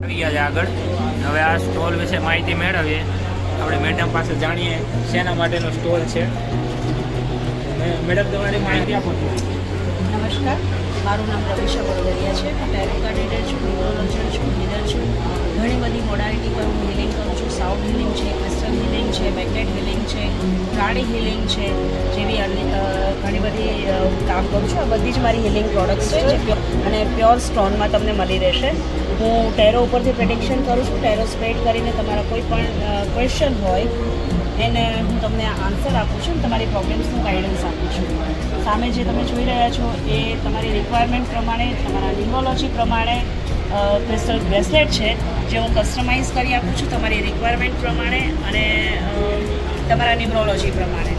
આવી ગયા છે આગળ. હવે આ સ્ટોલ વિશે માહિતી મેળવીએ. આપણે મેડમ પાસે જાણીએ શેના માટેનો સ્ટોલ છે. મેડમ તમારી માહિતી આપો. નમસ્કાર, મારું નામ રવિશા બરોદરિયા છે. હું ટેરો કાર્ડિનેટર છું, ન્યુરોલોજિસ્ટ છું, હીલર છું. ઘણી બધી મોડાલિટી પર હું હિલિંગ કરું છું. સાઉન્ડ હિલિંગ છે, ક્રિસ્ટલ હિલિંગ છે, મેગ્નેટ હિલિંગ છે, પ્રાણી હિલિંગ છે, જેવી ઘણી બધી કામ કરું છું. આ બધી જ મારી હિલિંગ પ્રોડક્ટ્સ છે અને પ્યોર સ્ટોનમાં તમને મળી રહેશે. હું ટેરો ઉપરથી પ્રેડિક્શન કરું છું. ટેરો સ્પ્રેડ કરીને તમારા કોઈ પણ ક્વેશ્ચન હોય એને હું તમને આન્સર આપું છું, તમારી પ્રોબ્લેમ્સનું ગાઈડન્સ આપું છું. સામે જે તમે જોઈ રહ્યા છો એ તમારી રિક્વાયરમેન્ટ પ્રમાણે, તમારા ન્યુરોલોજી પ્રમાણે ક્રિસ્ટલ બ્રેસલેટ છે જે હું કસ્ટમાઇઝ કરી આપું છું તમારી રિક્વાયરમેન્ટ પ્રમાણે અને તમારા ન્યુરોલોજી પ્રમાણે.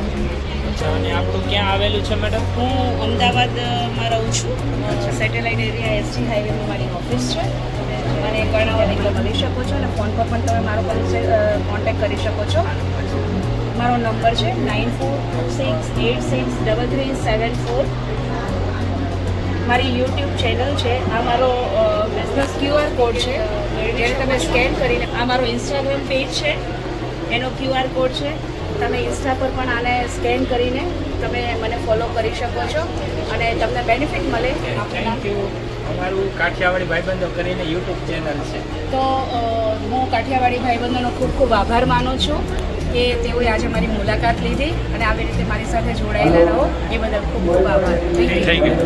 અને આપણું ક્યાં આવેલું છે મેડમ? હું અમદાવાદમાં રહું છું. સેટેલાઇટ એરિયા એસટી હાઈવેમાં મારી ઓફિસ છે. મને ઘણા એટલે મળી શકો છો અને ફોન પર પણ તમે મારો કોન્ટેક્ટ કરી શકો છો. મારો નંબર છે 94686337 મારી યુટ્યુબ ચેનલ છે. આ મારો બિઝનેસ QR કોડ છે જેને તમે સ્કેન કરીને, આ મારો ઇન્સ્ટાગ્રામ પેજ છે એનો QR કોડ છે. તમે ઇન્સ્ટા પર પણ આને સ્કેન કરીને તમે મને ફોલો કરી શકો છો અને તમને બેનિફિટ મળે. Thank you. અમારું કાઠિયાવાડી ભાઈબંધો કરીને યુટ્યુબ ચેનલ છે. તો હું કાઠિયાવાડી ભાઈબંધોનો ખૂબ ખૂબ આભાર માનું છું કે તેઓએ આજે મારી મુલાકાત લીધી અને આવી રીતે મારી સાથે જોડાયેલા રહો એ બદલ ખૂબ ખૂબ આભાર. Thank you.